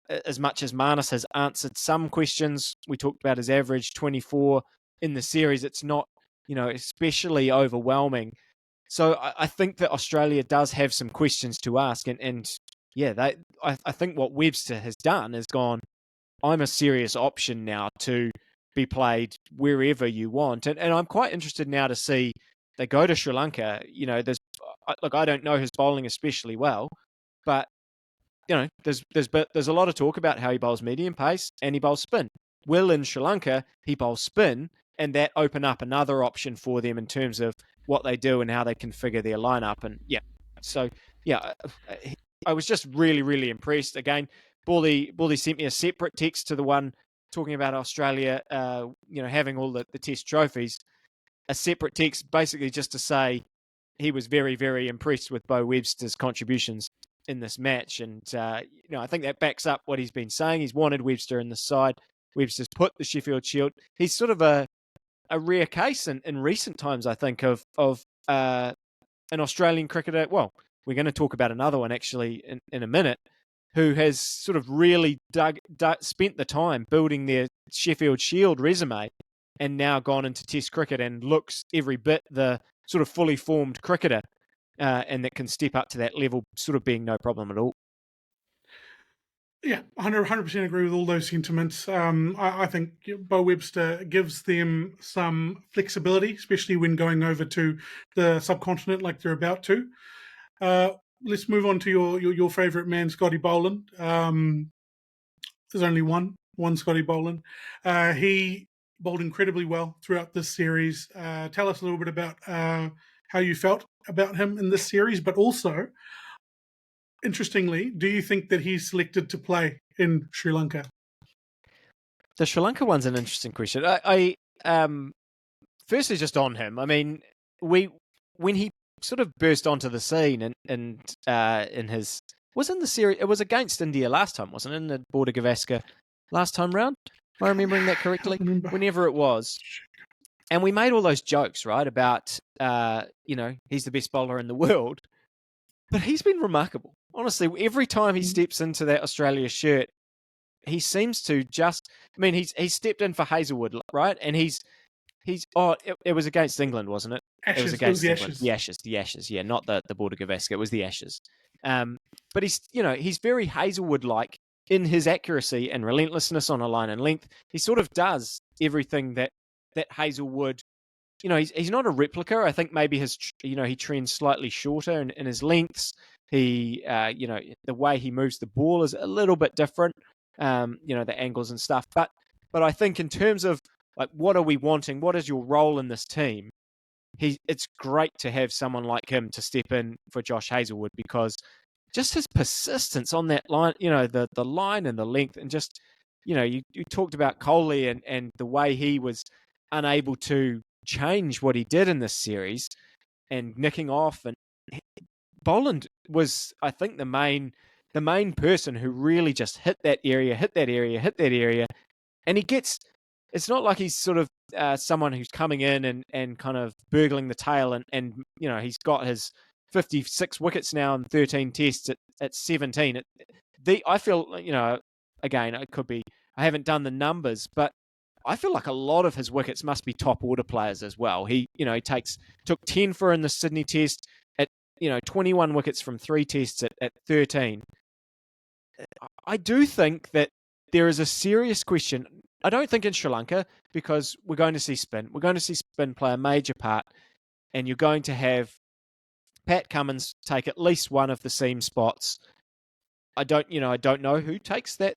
as much as Marnus has answered some questions, we talked about his average 24 in the series. It's not, especially overwhelming. So I think that Australia does have some questions to ask. I think what Webster has done is gone, I'm a serious option now to be played wherever you want. And I'm quite interested now to see, they go to Sri Lanka, I don't know his bowling especially well, but there's a lot of talk about how he bowls medium pace and he bowls spin. Will in Sri Lanka, he bowls spin, and that open up another option for them in terms of what they do and how they configure their lineup. And I was just really, really impressed. Again, Baldy sent me a separate text to the one talking about Australia, having all the Test trophies. A separate text basically just to say he was very, very impressed with Beau Webster's contributions in this match. And, I think that backs up what he's been saying. He's wanted Webster in the side. Webster's put the Sheffield Shield. He's sort of a rare case in recent times, I think, of an Australian cricketer. Well, we're going to talk about another one actually in a minute, who has sort of really spent the time building their Sheffield Shield resume and now gone into Test cricket and looks every bit the sort of fully formed cricketer, and that can step up to that level, sort of being no problem at all. Yeah, 100% agree with all those sentiments. I think Beau Webster gives them some flexibility, especially when going over to the subcontinent like they're about to. Let's move on to your favourite man, Scotty Boland. There's only one Scotty Boland. He bowled incredibly well throughout this series. Tell us a little bit about how you felt about him in this series, but also, interestingly, do you think that he's selected to play in Sri Lanka? The Sri Lanka one's an interesting question. I firstly, just on him. I mean, when he sort of burst onto the scene and in his was in the series, it was against India last time, wasn't it? In the Border-Gavaskar last time round. Am I remembering that correctly? Whenever it was. And we made all those jokes, right, about, he's the best bowler in the world. But he's been remarkable. Honestly, every time he steps into that Australia shirt, he seems to just. I mean, he's stepped in for Hazelwood, right? And it was against England, wasn't it? It was Ashes. It was against the England. Ashes. The Ashes. Yeah, not the Border-Gavaskar. It was the Ashes. But he's very Hazelwood-like in his accuracy and relentlessness on a line and length. He sort of does everything that Hazelwood. He's not a replica. I think maybe he trends slightly shorter in his lengths. He, the way he moves the ball is a little bit different. The angles and stuff. But I think in terms of like, what are we wanting? What is your role in this team? It's great to have someone like him to step in for Josh Hazelwood, because just his persistence on that line, the line and the length, and just, you talked about Kohli and the way he was unable to change what he did in this series and nicking off. And Boland was, I think, the main person who really just hit that area. And it's not like he's sort of someone who's coming in and kind of burgling the tail and he's got his 56 wickets now in 13 tests at 17. I feel, again, it could be, I haven't done the numbers, but I feel like a lot of his wickets must be top order players as well. He took 10 for in the Sydney test at, 21 wickets from 3 tests at 13. I do think that there is a serious question. I don't think in Sri Lanka, because we're going to see spin. We're going to see spin play a major part, and you're going to have Pat Cummins take at least one of the seam spots. I don't know who takes that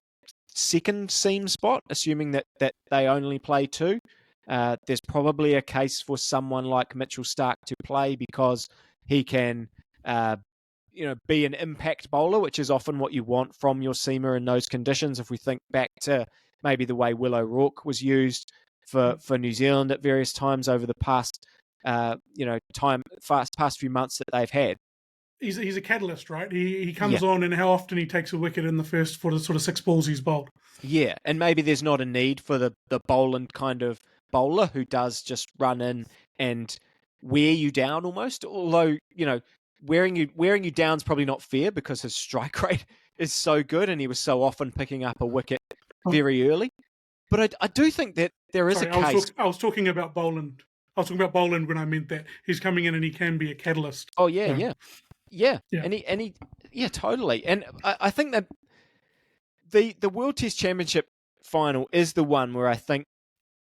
second seam spot, assuming that they only play 2. There's probably a case for someone like Mitchell Starc to play, because he can, be an impact bowler, which is often what you want from your seamer in those conditions. If we think back to maybe the way Will O'Rourke was used for New Zealand at various times over the past, past few months that they've had. He's a catalyst, right? He comes on, and how often he takes a wicket in the first for the sort of 6 balls he's bowled. Yeah, and maybe there's not a need for the Boland kind of bowler who does just run in and wear you down almost. Although, wearing you down is probably not fair, because his strike rate is so good and he was so often picking up a wicket very early. But I do think that there is a case. I was talking about Boland. I was talking about Boland when I meant that he's coming in and he can be a catalyst. Oh yeah. And he totally. And I think that the World Test Championship final is the one where I think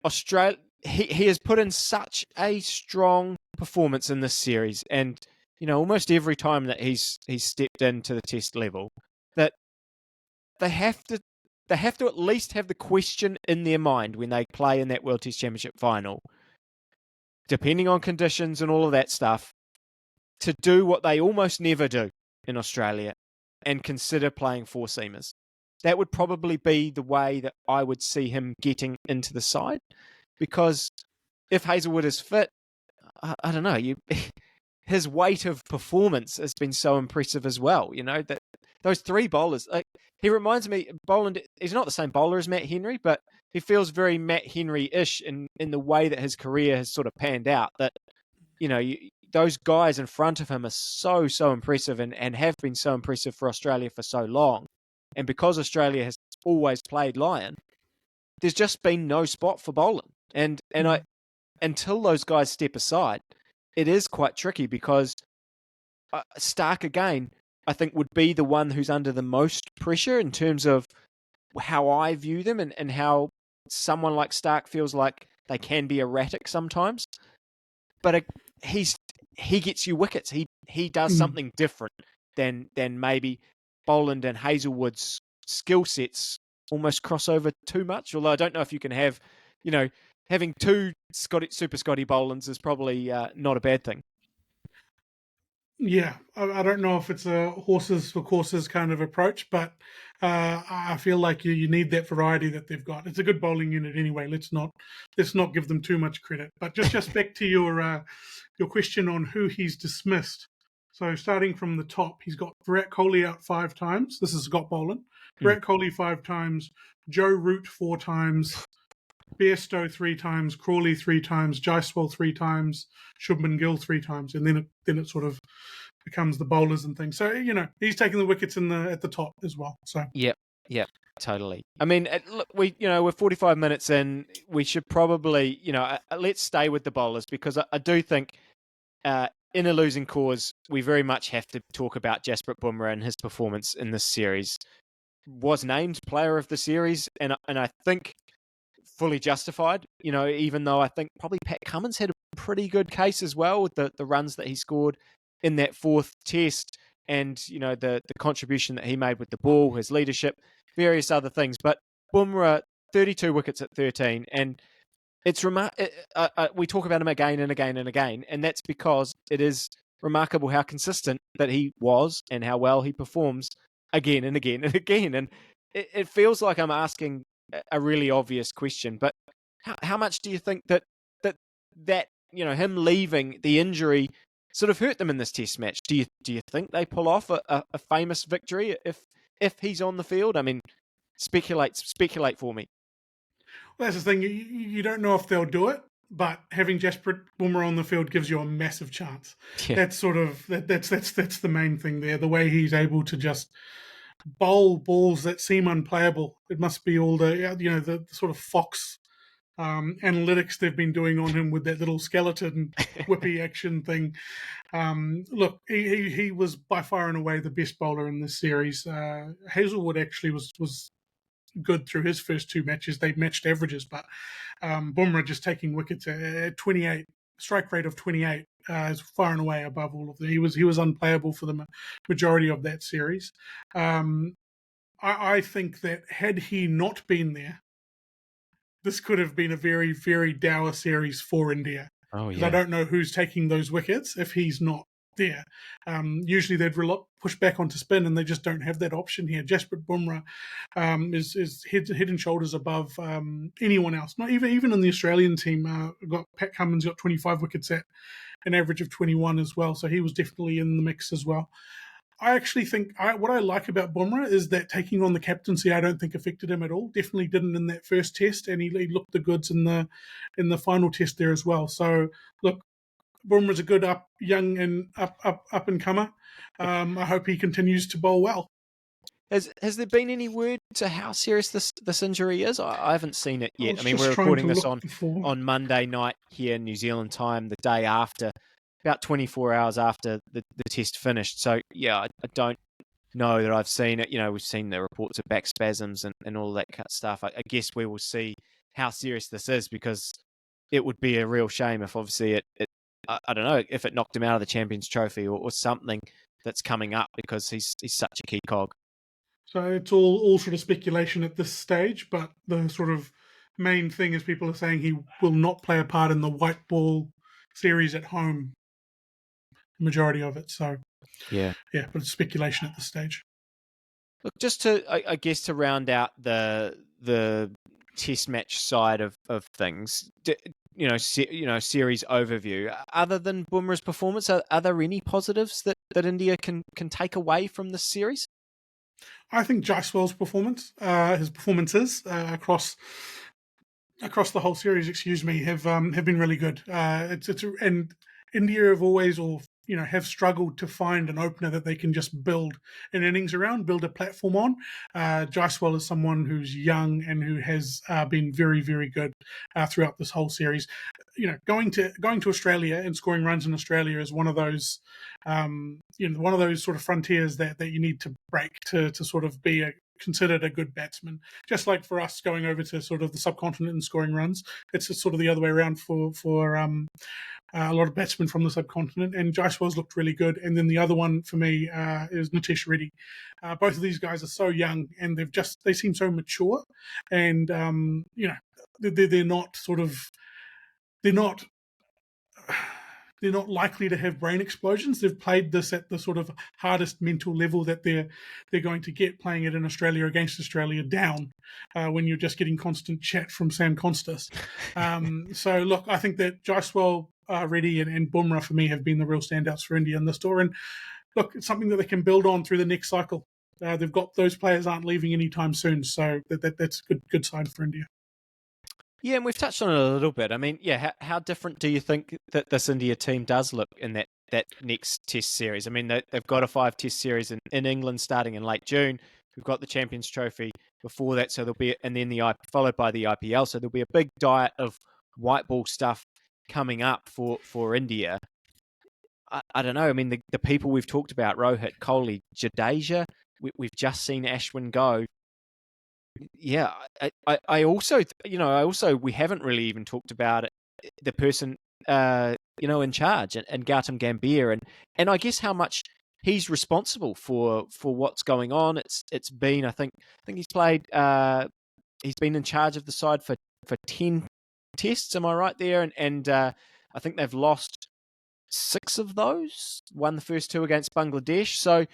Australia, he has put in such a strong performance in this series, and almost every time that he's stepped into the Test level, that they have to at least have the question in their mind when they play in that World Test Championship final, depending on conditions and all of that stuff, to do what they almost never do in Australia and consider playing 4 seamers. That would probably be the way that I would see him getting into the side, because if Hazelwood is fit, I don't know, his weight of performance has been so impressive as well. That those 3 bowlers, he reminds me, Boland, he's not the same bowler as Matt Henry, but he feels very Matt Henry-ish in the way that his career has sort of panned out, that, those guys in front of him are so, so impressive and have been so impressive for Australia for so long. And because Australia has always played Lion, there's just been no spot for Boland. And until those guys step aside, it is quite tricky, because Starc, again, I think would be the one who's under the most pressure in terms of how I view them, and how someone like Starc feels like they can be erratic sometimes. But he gets you wickets. He does something different than maybe Boland and Hazelwood's skill sets almost cross over too much. Although I don't know if you can have, having 2 Super Scotty Bolands is probably not a bad thing. Yeah, I don't know if it's a horses for courses kind of approach, but I feel like you need that variety that they've got. It's a good bowling unit anyway. Let's not give them too much credit. But just back to your question on who he's dismissed. So starting from the top, he's got Virat Kohli out 5 times. This is Scott Boland. Virat Kohli 5 times, Joe Root 4 times, Bairstow 3 times, Crawley 3 times, Jaiswal 3 times, Shubman Gill 3 times, and then it sort of becomes the bowlers and things. So he's taking the wickets at the top as well. So yeah, Yeah, totally. I mean, look, we're 45 minutes in. We should probably, let's stay with the bowlers because I do think in a losing cause, we very much have to talk about Jasprit Bumrah and his performance in this series. Was named player of the series, and I think fully justified. Even though I think probably Pat Cummins had a pretty good case as well with the runs that he scored in that fourth test, and the contribution that he made with the ball, his leadership, various other things. But Bumrah, 32 wickets at 13, and it's we talk about him again and again and again, and that's because it is remarkable how consistent that he was and how well he performs again and again and again. And it feels like I'm asking a really obvious question, but how much do you think that him leaving, the injury, sort of hurt them in this Test match? Do you think they pull off a famous victory if he's on the field? I mean, speculate for me. Well, that's the thing. You don't know if they'll do it, but having Jasprit Bumrah on the field gives you a massive chance. Yeah. That's sort of that's the main thing there. The way he's able to just bowl balls that seem unplayable. It must be all the sort of fox analytics they've been doing on him with that little skeleton whippy action thing. Look, he was by far and away the best bowler in this series. Hazelwood actually was good through his first two matches. They matched averages, but Bumrah just taking wickets at 28, strike rate of 28 is far and away above all of them. He was unplayable for the majority of that series. I think that had he not been there, this could have been a very, very dour series for India. Oh, because I don't know who's taking those wickets if he's not there. Usually they'd push back onto spin, and they just don't have that option here. Jasprit Bumrah is head and shoulders above anyone else. Not even in the Australian team. Got Pat Cummins got 25 wickets at an average of 21 as well, so he was definitely in the mix as well. I actually think what I like about Bumrah is that taking on the captaincy, I don't think affected him at all. Definitely didn't in that first test, and he looked the goods in the final test there as well. So look, Bumrah's a good young and up and comer. I hope he continues to bowl well. Has there been any word to how serious this injury is? I haven't seen it yet. I mean, we're recording this on Monday night here in New Zealand time, the day after, about 24 hours after the test finished. So, yeah, I don't know that I've seen it. We've seen the reports of back spasms and all that kind of stuff. I guess we will see how serious this is, because it would be a real shame if obviously it I don't know, if it knocked him out of the Champions Trophy or something that's coming up, because he's such a key cog. So it's all sort of speculation at this stage, but the sort of main thing is people are saying he will not play a part in the white ball series at home, the majority of it. So yeah, but it's speculation at this stage. Look, just to I guess to round out the test match side of things, series overview. Other than Bumrah's performance, are there any positives that India can take away from this series? I think Jaiswal's performance, his performances across the whole series, have been really good. And India have always have struggled to find an opener that they can just build an innings around, build a platform on. Jaiswal is someone who's young and who has been very, very good throughout this whole series. Going to Australia and scoring runs in Australia is one of those, one of those sort of frontiers that you need to break to sort of be considered a good batsman. Just like for us going over to sort of the subcontinent and scoring runs, it's sort of the other way around for a lot of batsmen from the subcontinent, and Jaiswal's looked really good. And then the other one for me is Nitish Reddy. Both of these guys are so young, and they seem so mature, and they're not likely to have brain explosions. They've played this at the sort of hardest mental level that they're going to get, playing it in Australia against Australia down when you're just getting constant chat from Sam Konstas. So look, I think that Jaiswal, Reddy and Bumrah for me have been the real standouts for India in this tour. And look, it's something that they can build on through the next cycle. They've got those players aren't leaving anytime soon, so that's a good sign for India. Yeah, and we've touched on it a little bit. I mean, yeah, how different do you think that this India team does look in that next test series? I mean, they've got a 5-test series in England starting in late June. We've got the Champions Trophy before that, so there'll be, and then followed by the IPL. So there'll be a big diet of white ball stuff coming up for India. I don't know. I mean, the people we've talked about, Rohit, Kohli, Jadeja, we've just seen Ashwin go. Yeah, I also, we haven't really even talked about it, the person, in charge, and Gautam Gambhir, and I guess how much he's responsible for what's going on. It's been, I think he's played, he's been in charge of the side for 10 tests. Am I right there? And I think they've lost 6 of those, won the first 2 against Bangladesh. So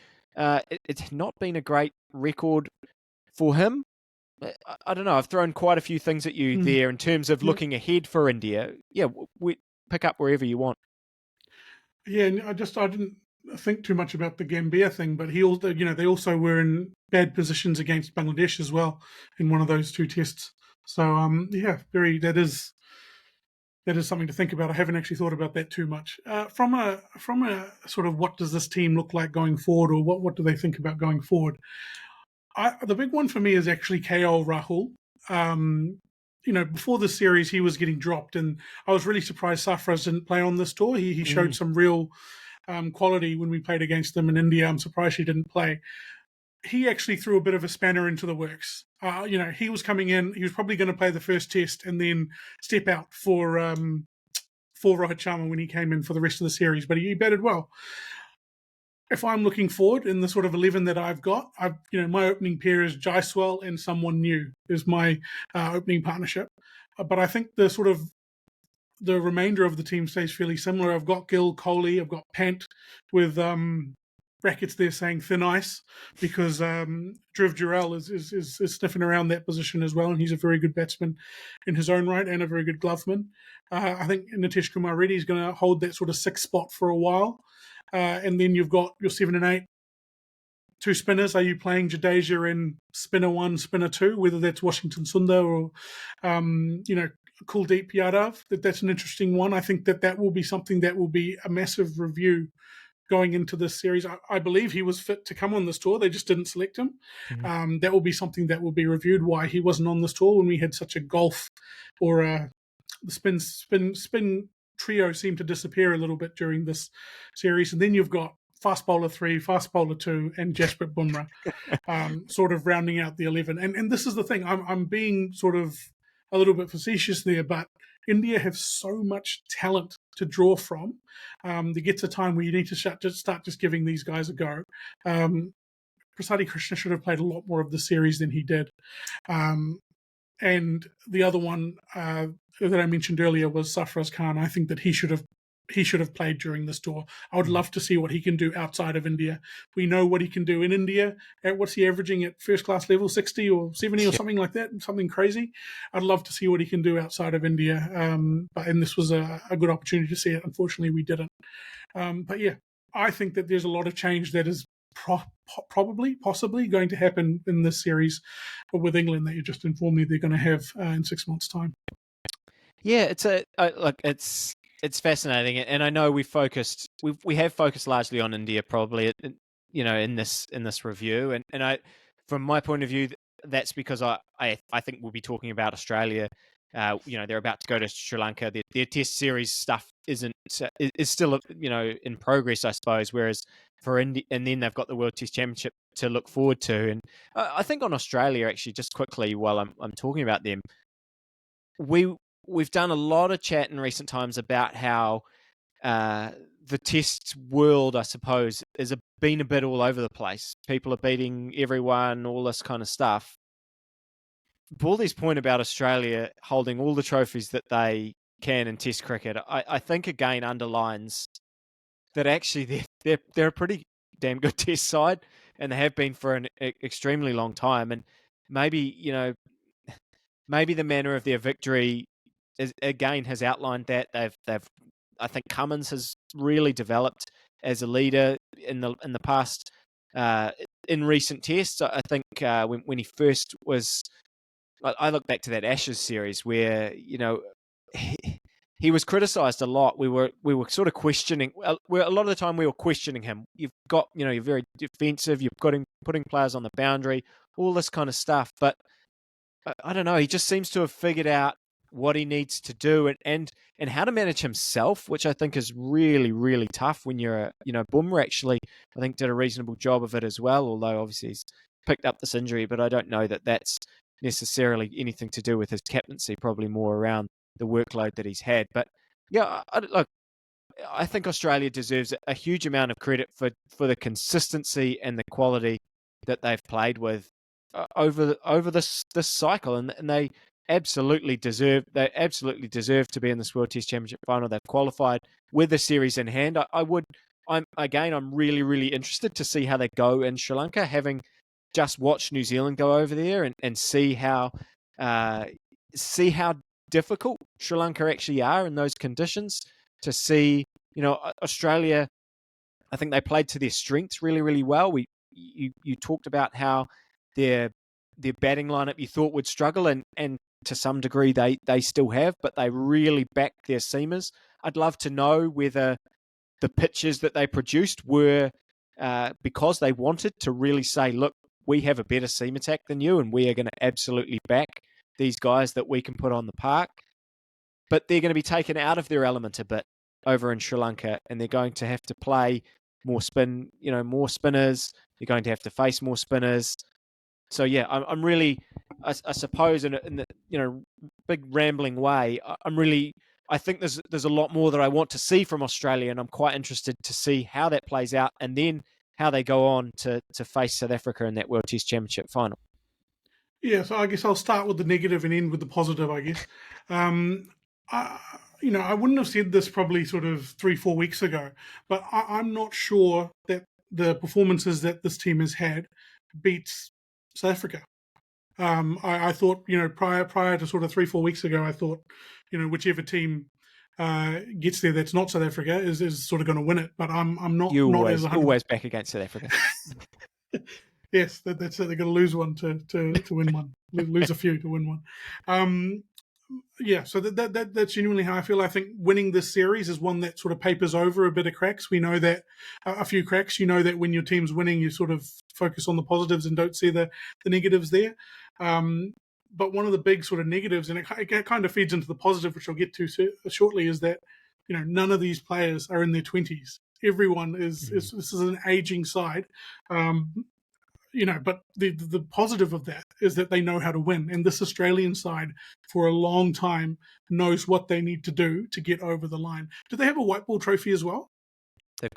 it's not been a great record for him. I don't know. I've thrown quite a few things at you there in terms of looking ahead for India. Yeah, we pick up wherever you want. Yeah, and I didn't think too much about the Gambia thing, but he also, they also were in bad positions against Bangladesh as well in one of those 2 tests. So that is something to think about. I haven't actually thought about that too much. From a sort of, what does this team look like going forward, or what do they think about going forward? The big one for me is actually KL Rahul. Before the series, he was getting dropped, and I was really surprised Safraz didn't play on this tour. He showed some real quality when we played against them in India. I'm surprised he didn't play. He actually threw a bit of a spanner into the works. He was coming in. He was probably going to play the first test and then step out for Rohit Sharma when he came in for the rest of the series. But he batted well. If I'm looking forward in the sort of 11 that I've got, my opening pair is Jaiswal and someone new is my opening partnership. But I think the remainder of the team stays fairly similar. I've got Gill, Kohli, I've got Pant with brackets there saying thin ice, because Dhruv Jurel is sniffing around that position as well, and he's a very good batsman in his own right and a very good gloveman. I think Nitish Kumar Reddy is going to hold that sort of 6th spot for a while. And then you've got your 7 and 8, 2 spinners. Are you playing Jadeja in spinner 1, spinner 2, whether that's Washington Sundar or, Kuldeep Yadav? That's an interesting one. I think that will be something that will be a massive review going into this series. I believe he was fit to come on this tour. They just didn't select him. Mm-hmm. That will be something that will be reviewed, why he wasn't on this tour when we had such a golf or the spin trio seemed to disappear a little bit during this series. And then you've got fast bowler 3, fast bowler 2, and Jasprit Bumrah sort of rounding out the 11. And this is the thing, I'm being sort of a little bit facetious there, but India have so much talent to draw from. There gets a time where you need to start just giving these guys a go. Prasadi Krishna should have played a lot more of the series than he did. And the other one that I mentioned earlier was Safraz Khan. I think that he should have played during this tour. I would love to see what he can do outside of India. We know what he can do in India. What's he averaging at first class level, 60 or 70 or something like that, something crazy. I'd love to see what he can do outside of India. And this was a good opportunity to see it. Unfortunately, we didn't. But yeah, I think that there's a lot of change that is possibly going to happen in this series with England that you just informed me they're going to have in 6 months' time. Yeah, it's fascinating, and I know we have focused largely on India, probably, in this review, and I, from my point of view, that's because I think we'll be talking about Australia. They're about to go to Sri Lanka. Their Test series stuff is still in progress, I suppose. Whereas for India, and then they've got the World Test Championship to look forward to. And I think on Australia, actually, just quickly while I'm talking about them, we've done a lot of chat in recent times about how the Test world, I suppose, has been a bit all over the place. People are beating everyone, all this kind of stuff. Baldy's point about Australia holding all the trophies that they can in Test cricket, I think again underlines that actually they're a pretty damn good Test side, and they have been for an extremely long time. And maybe the manner of their victory again has outlined that they've. I think Cummins has really developed as a leader in the past in recent tests. I think when he first was. I look back to that Ashes series where, he was criticised a lot. We were sort of questioning. A lot of the time we were questioning him. You've got, you're very defensive. You're putting players on the boundary, all this kind of stuff. But I don't know. He just seems to have figured out what he needs to do and how to manage himself, which I think is really, really tough when you're Bumrah actually, I think, did a reasonable job of it as well, although obviously he's picked up this injury, but I don't know that that's necessarily anything to do with his captaincy, probably more around the workload that he's had. But yeah, look, I think Australia deserves a huge amount of credit for the consistency and the quality that they've played with over this cycle, and they absolutely deserve to be in this World Test Championship final. They've qualified with the series in hand. I'm really, really interested to see how they go in Sri Lanka, having just watched New Zealand go over there and see how difficult Sri Lanka actually are in those conditions. To see, Australia, I think they played to their strengths really, really well. You talked about how their batting lineup you thought would struggle, and to some degree they still have, but they really backed their seamers. I'd love to know whether the pitches that they produced were because they wanted to really say, look, we have a better seam attack than you, and we are going to absolutely back these guys that we can put on the park. But they're going to be taken out of their element a bit over in Sri Lanka, and they're going to have to play more more spinners. They're going to have to face more spinners. So yeah, I'm really, I suppose, in the big rambling way, I think there's a lot more that I want to see from Australia, and I'm quite interested to see how that plays out, and then how they go on to face South Africa in that World Test Championship final. Yeah, so I guess I'll start with the negative and end with the positive, I guess. I wouldn't have said this probably sort of 3-4 weeks ago, but I'm not sure that the performances that this team has had beats South Africa. I thought, prior to sort of 3-4 weeks ago, I thought, whichever team gets there that's not South Africa is sort of going to win it. But I'm not. You not always back against South Africa. Yes, that's it. They're going to lose one to win one, lose a few to win one. Yeah, so that's genuinely how I feel. I think winning this series is one that sort of papers over a bit of cracks. We know that a few cracks. You know that when your team's winning, you sort of focus on the positives and don't see the negatives there. But one of the big sort of negatives, and it kind of feeds into the positive, which I'll get to shortly, is that none of these players are in their 20s. Everyone is this is an aging side. But the positive of that is that they know how to win. And this Australian side, for a long time, knows what they need to do to get over the line. Do they have a white ball trophy as well?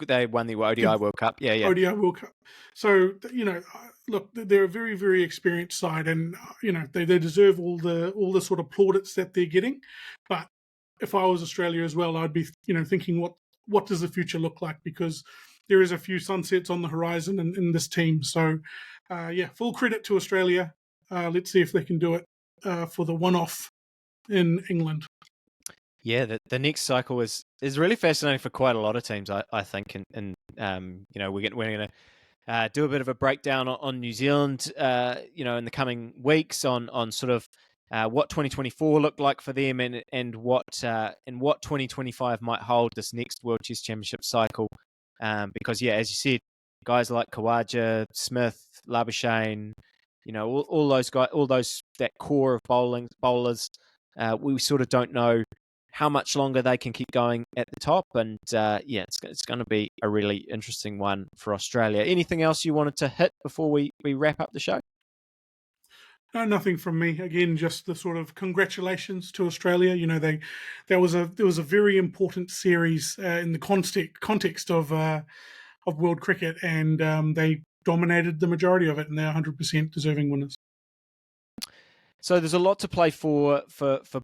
They won the ODI World Cup. Yeah. ODI World Cup. So, look, they're a very, very experienced side, and, they deserve all the sort of plaudits that they're getting. But if I was Australia as well, I'd be, thinking what does the future look like? Because there is a few sunsets on the horizon in this team. So, full credit to Australia. Let's see if they can do it for the one-off in England. Yeah, the next cycle is really fascinating for quite a lot of teams, I think. And we're going to do a bit of a breakdown on New Zealand, in the coming weeks on sort of what 2024 looked like for them, and what 2025 might hold this next World Chess Championship cycle. Because as you said, guys like Khawaja, Smith, Labuschagne, all those guys, that core of bowlers, we sort of don't know how much longer they can keep going at the top, and it's going to be a really interesting one for Australia. Anything else you wanted to hit before we wrap up the show? No, nothing from me. Again, just the sort of congratulations to Australia. There was a very important series in the context of world cricket, and they dominated the majority of it, and they're 100% deserving winners. So there's a lot to play for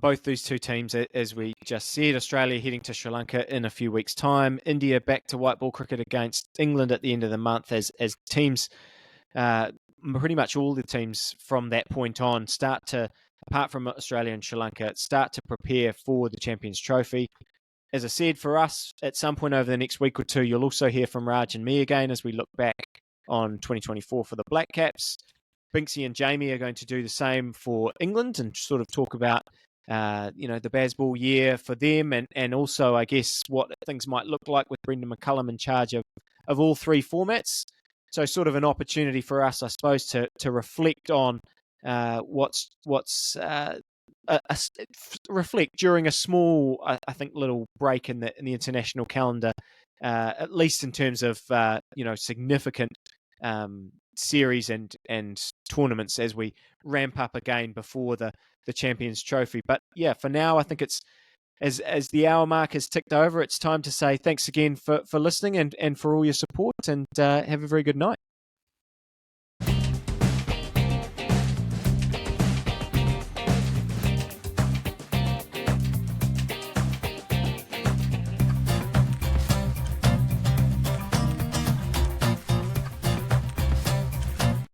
both these two teams, as we just said. Australia heading to Sri Lanka in a few weeks' time. India back to white ball cricket against England at the end of the month, as teams, pretty much all the teams from that point on, start to, apart from Australia and Sri Lanka, start to prepare for the Champions Trophy. As I said, for us, at some point over the next week or two, you'll also hear from Raj and me again as we look back on 2024 for the Black Caps. Binksy and Jamie are going to do the same for England and sort of talk about the Bazball year for them, and also, I guess, what things might look like with Brendan McCullum in charge of all three formats. So sort of an opportunity for us, I suppose, to reflect on reflect during a small, I think, little break in the international calendar, at least in terms of significant series and tournaments as we ramp up again before the Champions Trophy. But yeah, for now, I think it's as the hour mark has ticked over, it's time to say thanks again for listening and for all your support, and have a very good night.